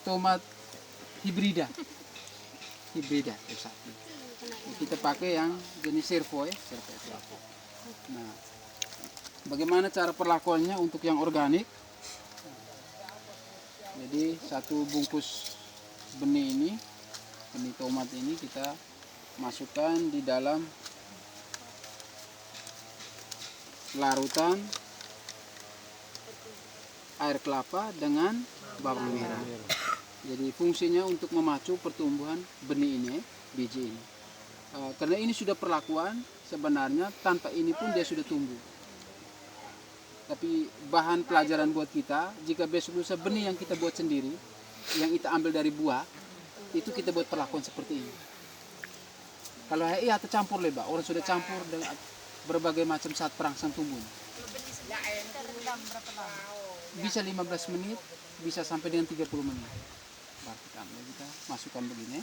tomat hibrida. Hibrida S1. Kita pakai yang jenis servo ya, servo S1. Nah, bagaimana cara perlakuannya untuk yang organik? Jadi satu bungkus benih tomat ini kita masukkan di dalam larutan air kelapa dengan bawang merah. Jadi fungsinya untuk memacu pertumbuhan benih ini, biji ini. Karena ini sudah perlakuan, sebenarnya tanpa ini pun dia sudah tumbuh. Tapi bahan pelajaran buat kita, jika besok lusa benih yang kita buat sendiri, yang kita ambil dari buah, itu kita buat perlakuan seperti ini. Kalau iya tercampur lebar, orang sudah campur dengan berbagai macam saat perangsang tumbuh. Bisa 15 menit, bisa sampai dengan 30 menit. Baru kita ambil, kita masukkan begini.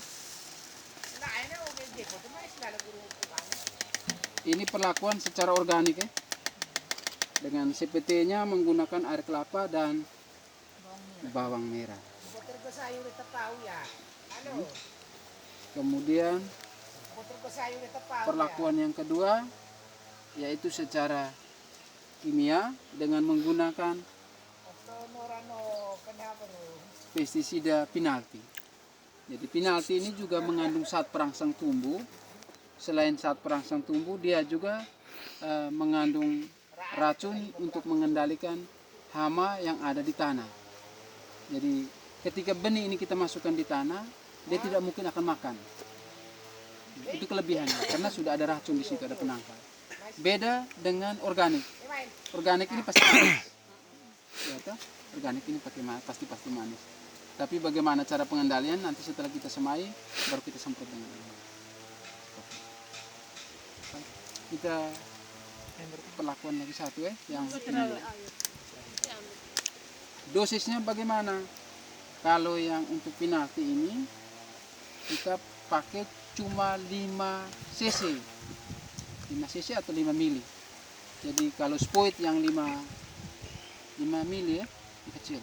Ini perlakuan secara organik ya. Dengan CPT-nya menggunakan air kelapa dan bawang merah. Kemudian perlakuan yang kedua yaitu secara kimia dengan menggunakan pestisida penalti. Jadi penalti ini juga mengandung saat perangsang tumbuh. Selain saat perangsang tumbuh, dia juga mengandung racun untuk mengendalikan hama yang ada di tanah. Jadi ketika benih ini kita masukkan di tanah, dia tidak mungkin akan makan. Itu kelebihannya karena sudah ada racun di situ, ada penangkal. Beda dengan organik. Organik ini pasti manis. Ya, organik ini pasti manis. Tapi bagaimana cara pengendalian nanti setelah kita semai baru kita semprot dengan ini. Kita perlakuan lagi satu yang ini. Dosisnya bagaimana? Kalau yang untuk penalti ini kita pakai cuma 5 cc. 5 cc atau 5 mili. Jadi kalau spoit yang 5 mili ya, ini kecil.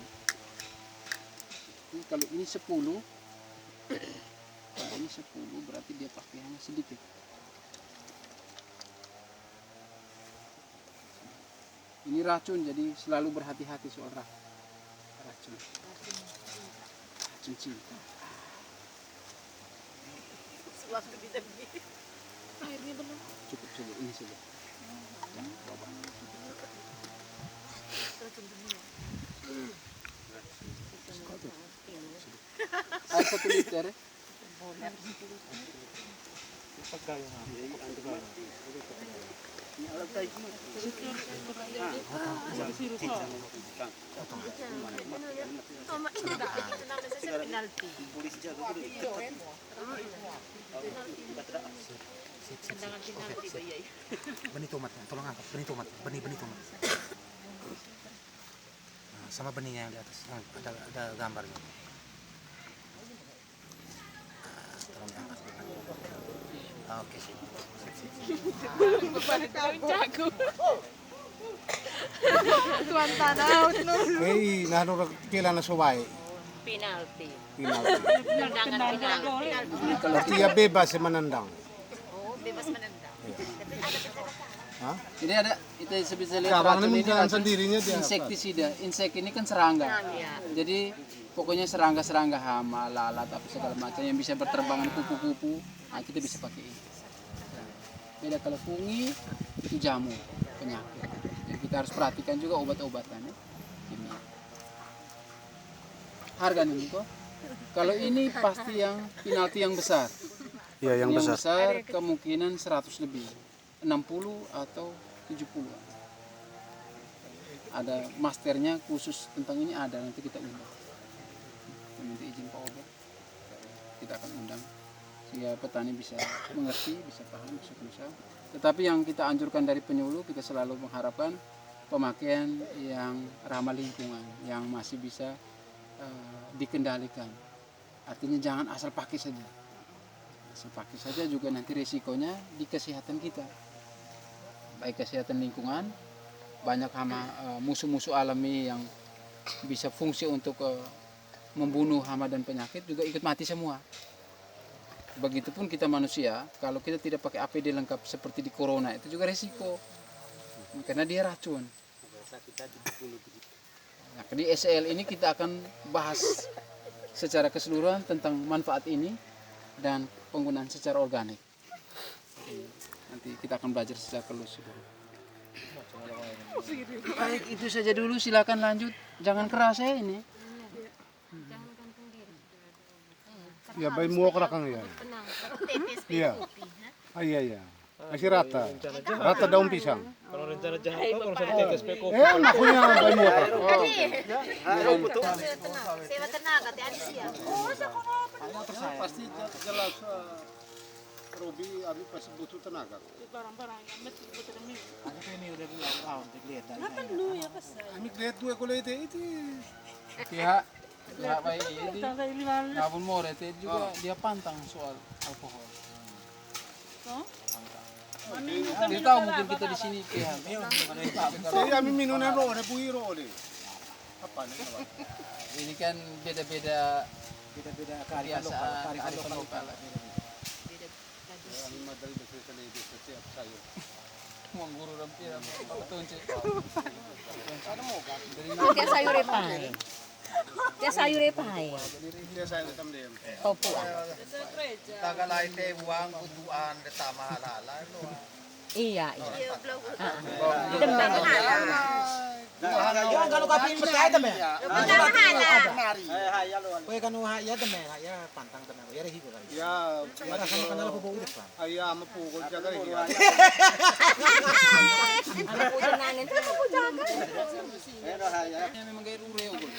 Ini kalau ini 10, kalau ini 10 berarti dia pakai hanya sedikit. Ini racun, jadi selalu berhati-hati soal racun. Racun cinta. Waktu bisa begitu. Airnya belum. Cukup ini saja. Jangan coba. Racun dunia. Air 1 liter ya? Benih tomat, tolong angkat benih tomat, benih tomat. Nah, sama benihnya yang di atas, ada gambarnya. Tolong angkat. Oke sih. Tuan tanah. Hei, nahnu kila na suway. Penalti. Berarti ya bebas menendang. Oh, bebas menendang. Hah? Ini ada, kita bisa lihat Cabang racun ini ini dengan racun sendirinya dia. insektisida. Insek ini kan serangga. Ya. Jadi pokoknya serangga hama, lalat, apa segala macam yang bisa berterbangan kupu-kupu, nah kita bisa pakai ini. Beda kalau fungi itu jamu penyakit. Jadi kita harus perhatikan juga obat-obatan ya. Kimia. Harga nih kok. Kalau ini pasti yang penalti yang besar. Ya, yang besar. Kemungkinan 100 lebih. 60 atau 70. Ada masternya khusus tentang ini, ada, nanti kita undang. Minta izin Pak Ober, kita akan undang sehingga petani bisa mengerti, bisa paham, bisa berusaha. Tetapi yang kita anjurkan dari penyuluh, kita selalu mengharapkan pemakaian yang ramah lingkungan, yang masih bisa dikendalikan. Artinya jangan asal pakai saja. Asal pakai saja juga nanti resikonya di kesehatan kita. Baik kesehatan lingkungan, banyak hama musuh-musuh alami yang bisa fungsi untuk membunuh hama dan penyakit juga ikut mati semua. Begitupun kita manusia, kalau kita tidak pakai APD lengkap seperti di corona itu juga resiko. Karena dia racun. Nah, di SL ini kita akan bahas secara keseluruhan tentang manfaat ini dan penggunaan secara organik. Nanti kita akan belajar secara keseluruhan. Baik, itu saja dulu. Silakan lanjut. Jangan keras ya ini. Ya, bayi muak rakang ya. Iya. Ah, iya. Masih rata. Rata daun pisang. Kalau rencana jahat kalau saya tetes pe kopi. Nakunya bayi muak rakang. Sewa tenaga, teh ada siap. Pasti jelas Robi abi pasti butuh tenaga. Ami lihat dua kalau itu. Pihak baik ini. Ngabun more itu juga dia pantang soal alkohol. Dia tahu mungkin kita di sini pihak. Saya ami minuman rode, puhi rode. Apa nih? Ini kan beda-beda kebiasaan lokal. Ami madal betul itu setiap sayur. Mengguru rampir betul cek. Dia sayur repai. Dia sayur repai. Dia sayur hitam dia. Tofu. Tagalay te buang kutuan de tama halala no. Iya. Yang kalau kapin percaya temen. Kue kanu ya temen ya pantang temen ya rehi ko kali. Ya, Ya sama kanal ko ulit pa. ayah mapukul jaga lagi. Yang memang gaya ure unggul.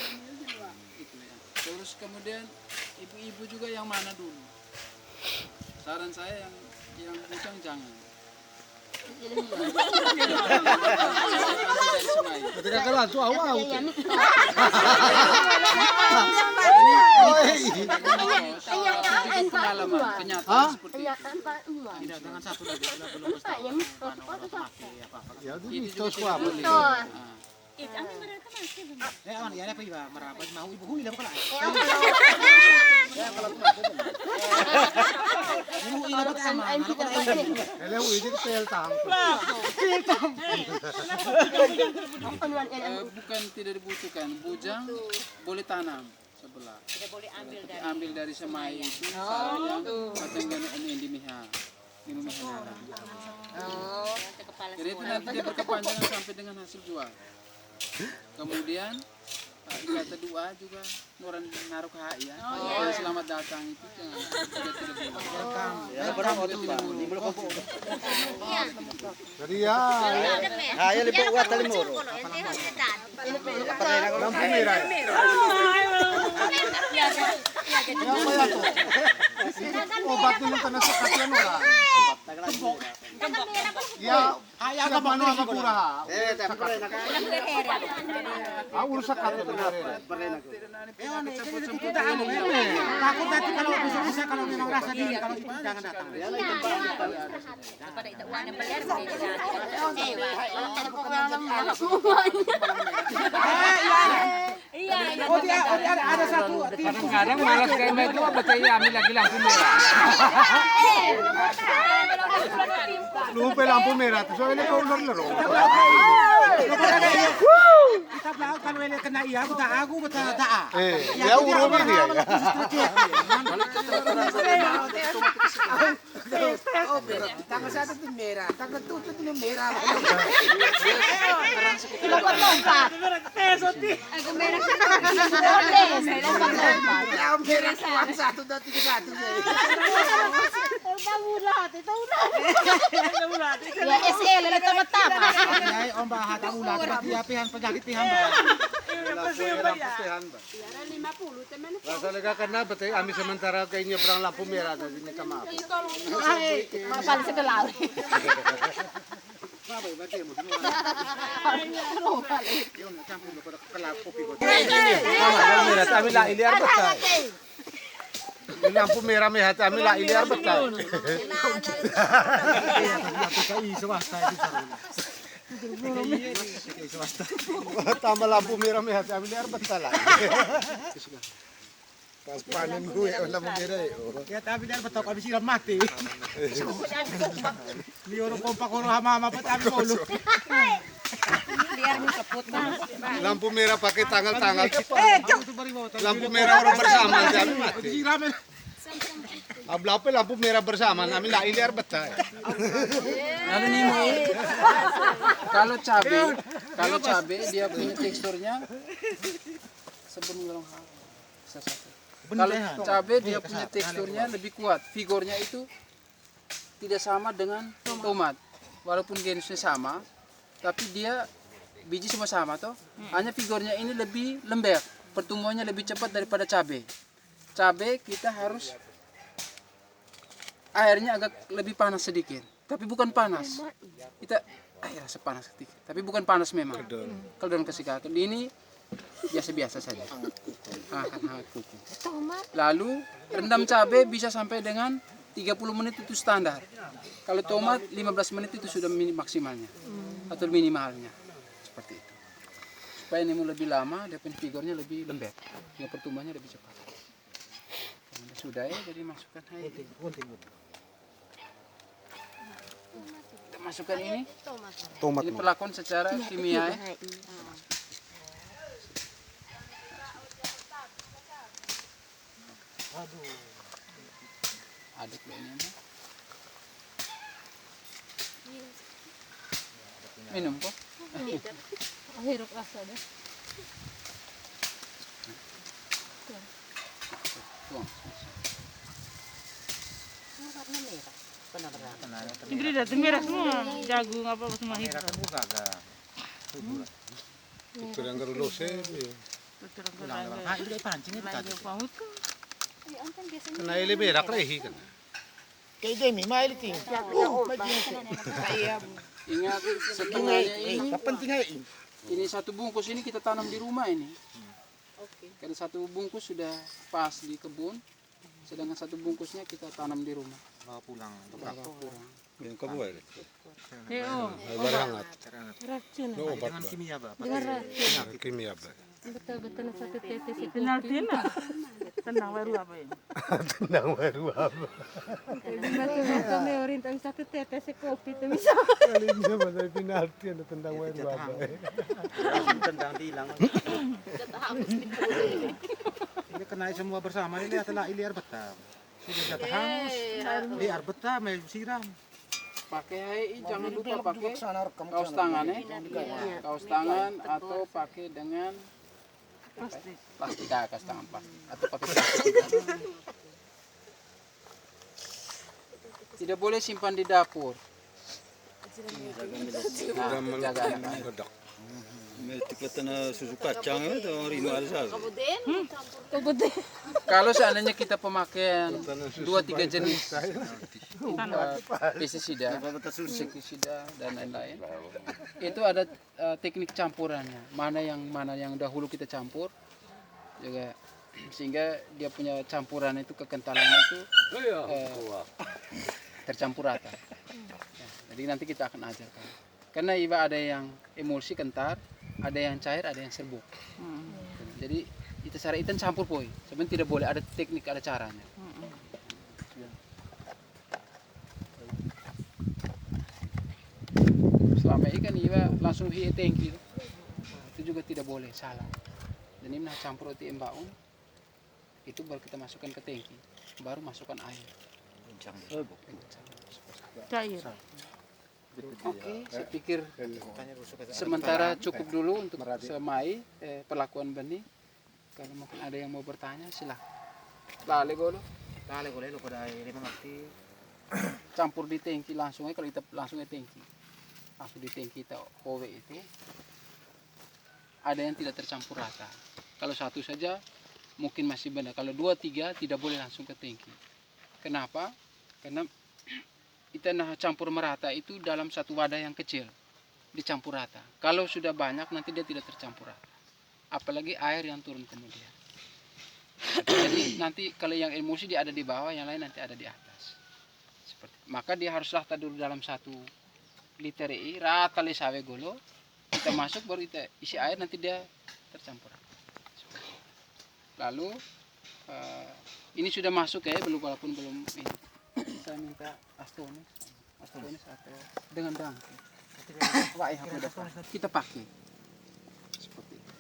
Itu ya. Terus kemudian ibu-ibu juga yang mana dulu? Saran saya yang bujang jangan. Nanti dari sungai. Ketika kalah tu awal. Ini pengalaman kenyataan seperti itu. Dengan satu lagi belum Ya, Itu itu juga suap. tidak boleh. awan ya apa iba marapat mau ibu hui lah pala. Ibu ila pa tama. Ele uji tel tang. Bukan tidak dibutuhkan, bujang boleh tanam sebelah. Tidak boleh ambil dari. Ambil dari semai itu sayang macam gana ini miha. Ini miha. Ke kepala Jadi itu nanti dia berkepanjangan sampai dengan hasil jual. Kemudian kata doa juga orang naruh ke HI ya. Selamat datang itu tidak boleh. Ya barang otot ba. Di mulo ko. Jadi ya, Haya libo wa talimoro. lampu merah. Obat dulu kena sekatian orang. Ya, siapa manu apa pura? Awul sakat itu. Takut nanti kalau bisa kalau memang rasa dia kalau ibu jangan datang. Pada itu uang yang bayar Oh dia ada satu. Kadang-kadang malas kayak itu betul ya ambil lagi lampu merah. Lupa lampu merah, tu soalnya kau lor. Kita tahu kalau ini kena iya aku tak aku betul tak. Ya urut ini ya. Tanggal 1 itu merah, tanggal 7 itu merah. Aku merah. Merah. Ya merah uang 1, 2, 3, 1. Ya SL itu pertama. Ya om bahat ang ulat pati pihan penyakit pihan ba. Rasa lega karena betul kami sementara kayak nyebrang lampu merah tadi minta maaf. Paling sekelau. Kami lah iliar betul. Lampu merah merah kami lah iliar betul. Tambah lampu merah merah kami iliar betul lah. Pas panen gue lampu merah. Ya tapi dia betul kalau disiram mati. Di orang kompak orang hama-hama apa tapi mulu. Biar keput na. Lampu merah pakai tanggal-tanggal. Itu bari bawa. Lampu merah orang bersama kami mati. Disiram. Ablape lampu merah bersama, kami lah iliar betah. Lalu nih kalau cabe dia punya teksturnya sebelum orang satu. Kalau cabe dia punya teksturnya lebih kuat, figurnya itu tidak sama dengan tomat. Walaupun genusnya sama, tapi dia biji semua sama toh. Hanya figurnya ini lebih lembek, pertumbuhannya lebih cepat daripada cabe. Cabe kita harus airnya agak lebih panas sedikit, tapi bukan panas. Kita rasa panas sedikit, tapi bukan panas memang. Kalau dalam kasih kakak ini biasa-biasa saja. Hangat kuku. Lalu rendam cabai bisa sampai dengan 30 menit itu standar. Kalau tomat 15 menit itu sudah maksimalnya atau minimalnya. Seperti itu. Supaya ini lebih lama, dia punya figurnya lebih lembek, pertumbuhannya lebih cepat. Sudah ya, jadi masukkan air. Kita masukkan ini. Tomat. Ini perlakuan secara kimia ya. Aduk ini. Minum kok. Hirap rasa dah. Tuang. Warna merah. Benar-benar. Ibri datang merah semua, jagung apa semua hitam. Itu yang gerulose. Ah, itu kayak pancing itu tadi. Kena ile merah lehi kan. Kayak Demi, mail itu. Ingat setengahnya ini. Penting aja. Ini satu bungkus ini kita tanam di rumah ini. Karena satu bungkus sudah pas di kebun, sedangkan satu bungkusnya kita tanam di rumah. Bawa pulang. Yang kedua ini. Oh, Hangat. racun. No obat. Dengan kimia, Pak. Dengan racun. Kimia, Pak. Betul-betul satu tetes itu. Penalti nak. Tenang baru apa ini? Tenang baru apa. Kami orang satu tetes kopi itu bisa. Kalinya pada penalti ada tendang baru apa. Tendang hilang. Ini kena semua bersama ini adalah iliar betah. Sudah jatuh hangus. Liar betah, main siram. Pakai HI jangan lupa pakai kaos tangan ya. Kaos tangan atau pakai dengan plastik kaos tangan plastik atau pakai plastik. Tidak boleh simpan di dapur. Sudah meledak. Tiketana susu kacang itu rino alsal. Kalau seandainya kita pemakaian 2-3 jenis pestisida, insektisida dan lain-lain, itu ada teknik campurannya. Mana yang dahulu kita campur juga, sehingga dia punya campuran itu kekentalannya itu tercampur rata. Jadi nanti kita akan ajarkan. Karena iba ada yang emulsi kentar, ada yang cair, ada yang serbuk. Jadi itu cara itu campur poi. Sebenarnya tidak boleh, ada teknik, ada caranya. Selama ini kan iba langsung hi tangki. Itu juga tidak boleh, salah. Dan ini campur di embaun. Itu baru kita masukkan ke tangki. Baru masukkan air. Cair. Oke, saya pikir sementara cukup dulu untuk semai perlakuan benih. Kalau mungkin ada yang mau bertanya, silakan. Lale golo. Kali boleh lu pada ini mengerti. Campur di tangki langsung aja, kalau kita langsung ke tangki. Langsung di tangki kita OW itu. Ada yang tidak tercampur rata. Kalau satu saja mungkin masih benar. Kalau 2-3 tidak boleh langsung ke tangki. Kenapa? Karena kita campur merata itu dalam satu wadah yang kecil, dicampur rata. Kalau sudah banyak nanti dia tidak tercampur rata, apalagi air yang turun kemudian. Jadi nanti kalau yang emulsi dia ada di bawah, yang lain nanti ada di atas. Maka dia harus rata dulu dalam 1 liter ini, rata le sawe golo, kita masuk baru kita isi air, nanti dia tercampur rata. Lalu ini sudah masuk ya, belum walaupun belum ini. Saya minta astonis atau dengan dangke. Wah, ya, kita pakai seperti itu.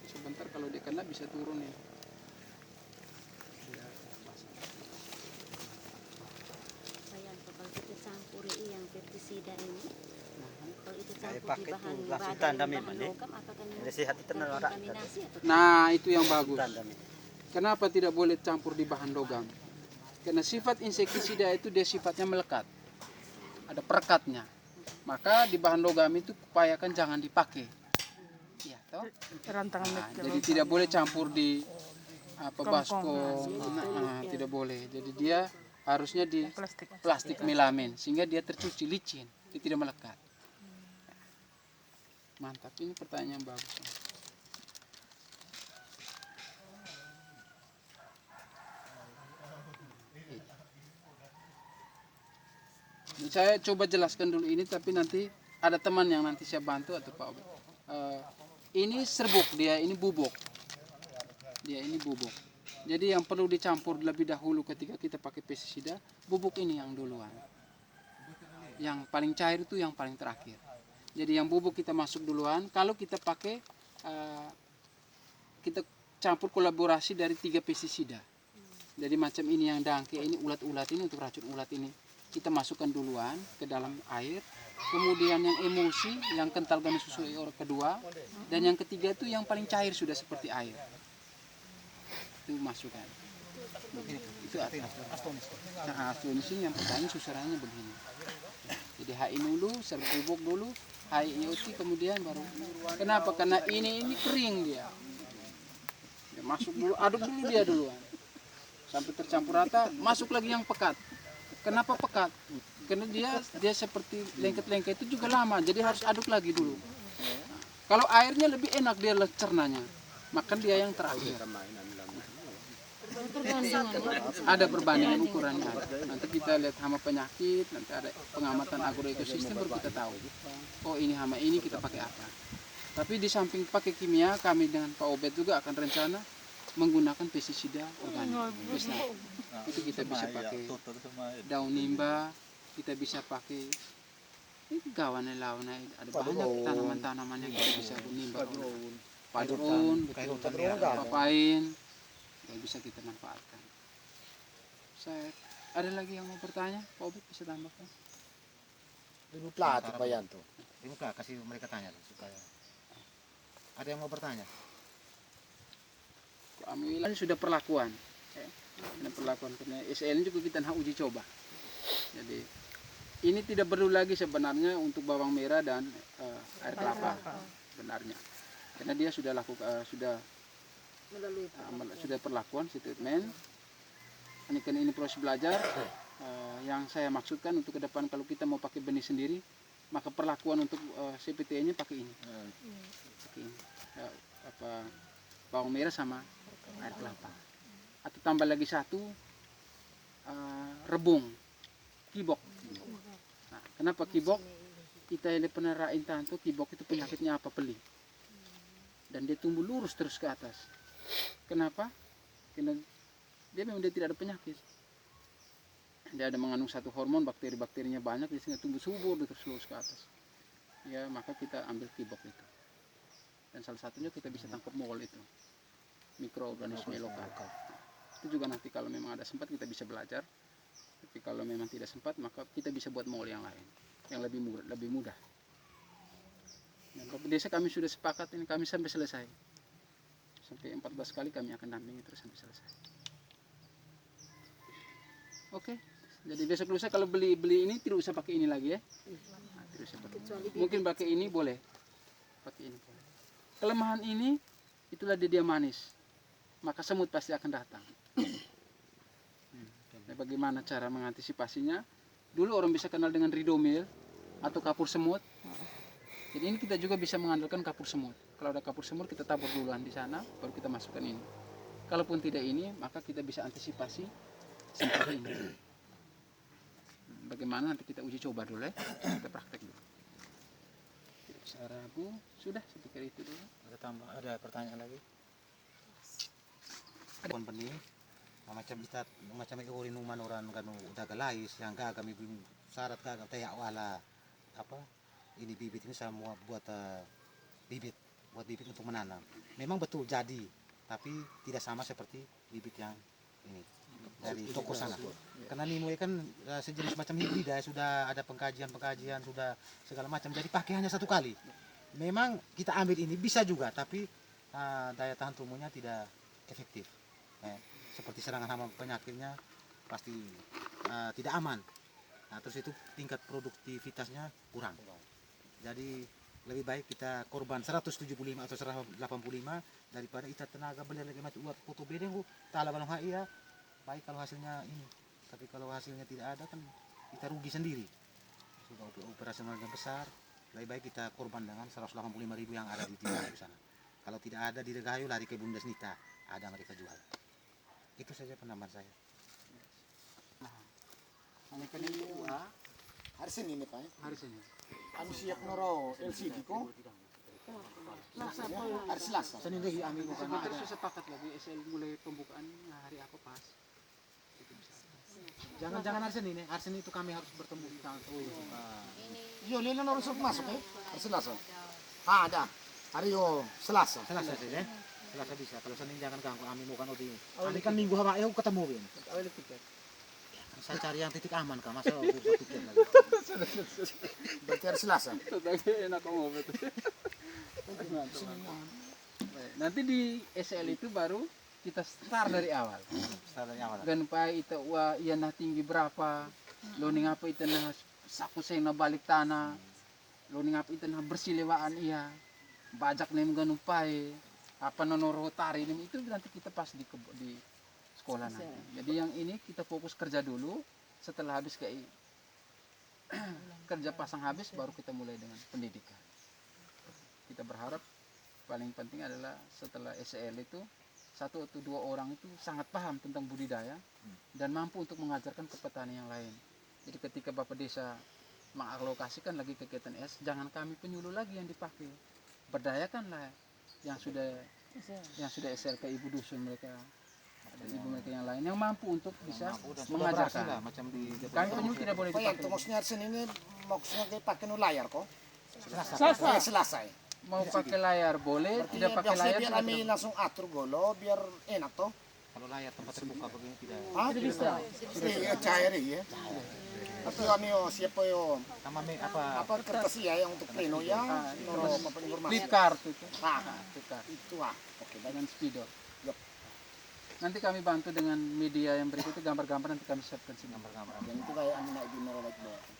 Sebentar kalau dia kena bisa turun ya. Sayang kalau kita campuri yang pestisida ini, kalau itu Saya campur di pakai bahan itu langsung bahan tanda memang, logam, apakah Ada sehat itu nolak. kontaminasi atau Nah, itu yang bagus. Tanda nih. Kenapa tidak boleh campur di bahan logam? Karena sifat insektisida itu dia sifatnya melekat. Ada perekatnya. Maka di bahan logam itu upayakan jangan dipakai. Ya, toh? Rantangan Nah, meja. jadi tidak boleh campur di baskom. Tidak boleh. Jadi dia harusnya di Plastik. plastik melamin sehingga dia tercuci licin, dia tidak melekat. Mantap, ini pertanyaan yang bagus. Saya coba jelaskan dulu ini, tapi nanti ada teman yang nanti saya bantu atau Pak Obed. Ini serbuk dia, ini bubuk. Dia ini bubuk. Jadi yang perlu dicampur lebih dahulu ketika kita pakai pestisida, bubuk ini yang duluan. Yang paling cair itu yang paling terakhir. Jadi yang bubuk kita masuk duluan. Kalau kita pakai, kita campur kolaborasi dari 3 pestisida. Jadi macam ini yang dangke, ini ulat-ulat ini untuk racun ulat ini. Kita masukkan duluan ke dalam air. Kemudian yang emulsi, yang kental ganas susu orang kedua. Dan yang ketiga itu yang paling cair sudah seperti air. Itu masukkan. Itu astonis. Nah, astonis ini yang pertama susurannya begini. Jadi HI dulu, serbuk bubuk dulu, HI uti kemudian baru. Kenapa? Karena ini kering dia. Dia masuk dulu, aduk dulu dia duluan. Sampai tercampur rata, masuk lagi yang pekat. Kenapa pekat? Karena dia seperti lengket-lengket itu juga lama, jadi harus aduk lagi dulu. Kalau airnya lebih enak dia cernanya, makan dia yang terakhir. Ada perbandingan ukurannya. Nanti kita lihat hama penyakit, nanti ada pengamatan agroekosistem baru kita tahu. Oh ini hama ini kita pakai apa. Tapi di samping pakai kimia, kami dengan Pak Obed juga akan rencana menggunakan pestisida organik. Itu kita bisa pakai daun nimba, kita bisa pakai gawane-lawane, ada banyak tanaman-tanaman yang kita bisa nimba. Padurun, papain, yang bisa kita manfaatkan. Ada lagi yang mau bertanya? Pak Obed bisa tambahkan? Dulu pelatih Pak Yanto. Dibuka, kasih mereka tanya supaya. Ada yang mau bertanya? Alhamdulillah ini sudah perlakuan. Ini perlakuan karena SL juga kita uji coba. Jadi ini tidak perlu lagi sebenarnya untuk bawang merah dan air kelapa sebenarnya. Karena dia sudah sudah perlakuan treatment. Ini kan ini proses belajar. Yang saya maksudkan untuk ke depan kalau kita mau pakai benih sendiri, maka perlakuan untuk CPT-nya pakai ini. Pakai ini. Bawang merah sama air kelapa. Atau tambah lagi satu rebung, kibok. Nah, kenapa kibok? Kita ini pernah rain tanto kibok itu penyakitnya apa peli. Dan dia tumbuh lurus terus ke atas. Kenapa? Karena dia memang tidak ada penyakit. Dia ada mengandung satu hormon, bakteri-bakterinya banyak, dia sehingga tumbuh subur terus lurus ke atas. Ya, maka kita ambil kibok itu. Dan salah satunya kita bisa tangkap mol itu. Mikroorganisme lokal. Itu juga nanti kalau memang ada sempat kita bisa belajar. Tapi kalau memang tidak sempat maka kita bisa buat mall yang lain yang lebih mudah. Dan Bapak Desa kami sudah sepakat ini kami sampai selesai. Sampai 14 kali kami akan dampingi terus sampai selesai. Oke. Jadi besok lusa kalau beli ini tidak usah pakai ini lagi ya. Nah, tidak usah pakai. Mungkin pakai ini boleh. Pakai ini boleh. Kelemahan ini itulah dia manis. Maka semut pasti akan datang. Nah, bagaimana cara mengantisipasinya? Dulu orang bisa kenal dengan ridomil atau kapur semut. Jadi ini kita juga bisa mengandalkan kapur semut. Kalau ada kapur semut kita tabur duluan di sana, baru kita masukkan ini. Kalaupun tidak ini, maka kita bisa antisipasi seperti ini. Bagaimana nanti kita uji coba dulu ya, kita praktek dulu. Tidak usah ragu, sudah saya pikir itu dulu. Ada pertanyaan lagi? Kon benih macam kita macam uri numan orang kanu udah galais yang kami syarat kagak tayak wala apa ini bibit ini semua buat bibit untuk menanam. Memang betul jadi, tapi tidak sama seperti bibit yang ini dari toko sana. Karena Nimue kan sejenis macam hibrida, sudah ada pengkajian sudah segala macam. Jadi pakai hanya satu kali. Memang kita ambil ini bisa juga, tapi daya tahan tumbuhnya tidak efektif. Seperti serangan hama penyakitnya pasti tidak aman. Nah, terus itu tingkat produktivitasnya kurang. Jadi lebih baik kita korban 175 atau 185 daripada kita tenaga beli lagi macam buat foto bedeng tala balong ya. Baik kalau hasilnya ini. Tapi kalau hasilnya tidak ada kan kita rugi sendiri. Sudah operasionalnya besar, lebih baik kita korban dengan 185.000 yang ada di sana. Kalau tidak ada di Regayo lari ke Bundesnita, ada mereka jual. Itu saja penambahan saya. Ini kan ini Hari Senin nih Pak. hari ini. Kami siap noro LCD ko. Hari Selasa. Senin lagi ambil bukan Kita ada. sepakat lagi SL mulai pembukaan hari apa pas. Jangan hari Senin ya. Hari Senin itu kami harus bertemu di tanggal. Yo, lilo noro sudah masuk Hari Selasa. Ada. Hari Selasa. Selasa saja. Selasa bisa. Kalau Senin jangan ganggu kami bukan di. Kami kan minggu apa ya ketemu ini. Awalnya tiket. Saya cari yang titik aman kah masa urusan tiket lagi. Berarti hari Selasa. Tapi enak kamu betul. Nanti di SL itu baru kita start dari awal. Start dari awal. Dan pa itu wa iya nah tinggi berapa, loning apa itu nah saku saya na balik tanah, loning apa itu nah bersilewaan iya, bajak nem ganun pai, apa nonoro tari itu nanti kita pas di sekolah nanti. Jadi yang ini kita fokus kerja dulu, setelah habis kayak kerja pasang habis baru kita mulai dengan pendidikan. Kita berharap paling penting adalah setelah SEL itu 1 atau 2 orang itu sangat paham tentang budidaya dan mampu untuk mengajarkan ke petani yang lain. Jadi ketika Bapak Desa mengalokasikan lagi kegiatan S, jangan kami penyuluh lagi yang dipakai. Berdayakanlah yang sudah SL ke ibu dusun mereka, ada ibu mereka yang lain yang mampu untuk bisa mengajarkan. Macam di Kami penyuluh tidak boleh Oh yang dipakai. maksudnya hari Senin ini maksudnya kayak pakai no layar kok. Selasa. Selasa ya. Mau pakai layar boleh, tidak pakai layar biar tidak kami langsung atur golo biar enak toh. kalau layar tempat terbuka begini tidak. Ah, bisa. Iya, cair ya. Atau kami siapa yo Sama apa apa kertas ya yang untuk pleno ya, noro apa informasi. flip card itu. Flip card. Itu oke baik. Dengan spidol. Yup. Nanti kami bantu dengan media yang berikutnya gambar-gambar nanti kami siapkan sini. gambar-gambar. Yang itu kayak anak ibu noro baik.